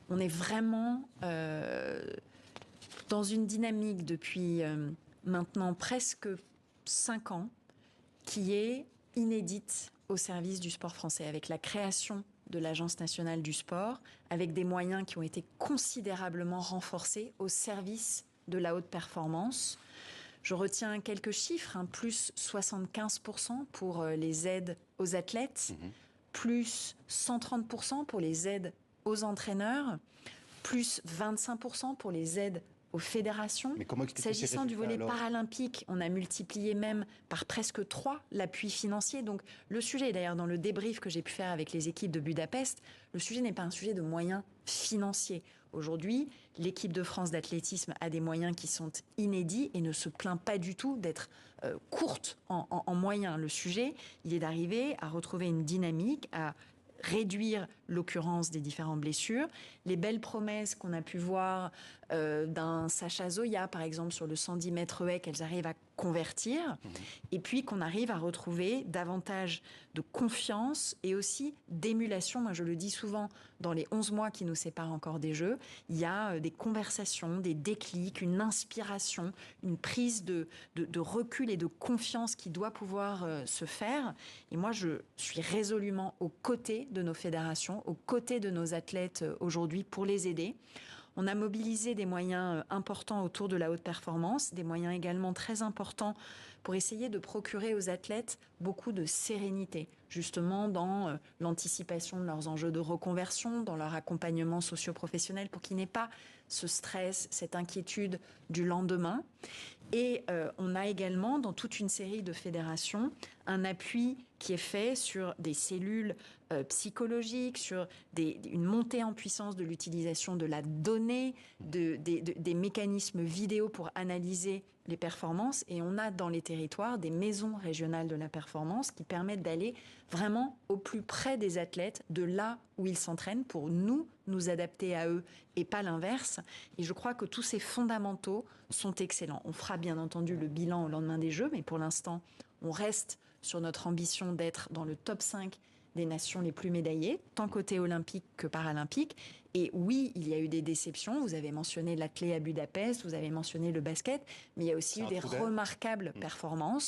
on est vraiment dans une dynamique depuis maintenant presque 5 ans qui est inédite au service du sport français, avec la création de l'Agence nationale du sport, avec des moyens qui ont été considérablement renforcés au service de la haute performance. Je retiens quelques chiffres, plus 75% pour les aides aux athlètes, plus 130% pour les aides aux entraîneurs, plus 25% pour les aides aux fédérations. Mais comment expliquer ces S'agissant du volet résultats, alors paralympique, on a multiplié même par presque 3 l'appui financier. Donc le sujet, d'ailleurs dans le débrief que j'ai pu faire avec les équipes de Budapest, le sujet n'est pas un sujet de moyens financiers. Aujourd'hui, l'équipe de France d'athlétisme a des moyens qui sont inédits et ne se plaint pas du tout d'être courte en moyens. Le sujet, il est d'arriver à retrouver une dynamique, à réduire l'occurrence des différentes blessures. Les belles promesses qu'on a pu voir d'un Sacha Zoya, par exemple, sur le 110 mètres haies, qu'elles arrivent à convertir, et puis qu'on arrive à retrouver davantage de confiance et aussi d'émulation. Moi, je le dis souvent, dans les 11 mois qui nous séparent encore des Jeux, il y a des conversations, des déclics, une inspiration, une prise de recul et de confiance qui doit pouvoir se faire. Et moi, je suis résolument aux côtés de nos fédérations, aux côtés de nos athlètes aujourd'hui pour les aider. On a mobilisé des moyens importants autour de la haute performance, des moyens également très importants pour essayer de procurer aux athlètes beaucoup de sérénité, justement dans l'anticipation de leurs enjeux de reconversion, dans leur accompagnement socio-professionnel, pour qu'il n'y ait pas ce stress, cette inquiétude du lendemain. Et on a également, dans toute une série de fédérations, un appui qui est fait sur des cellules psychologiques, sur une montée en puissance de l'utilisation de la donnée, des mécanismes vidéo pour analyser les performances. Et on a dans les territoires des maisons régionales de la performance qui permettent d'aller vraiment au plus près des athlètes, de là où ils s'entraînent, pour nous adapter à eux et pas l'inverse. Et je crois que tous ces fondamentaux sont excellents. On fera bien entendu le bilan au lendemain des Jeux, mais pour l'instant, on reste sur notre ambition d'être dans le top 5 des nations les plus médaillées, tant côté olympique que paralympique. Et oui, il y a eu des déceptions. Vous avez mentionné l'athlé à Budapest, vous avez mentionné le basket, mais il y a aussi eu des remarquables performances.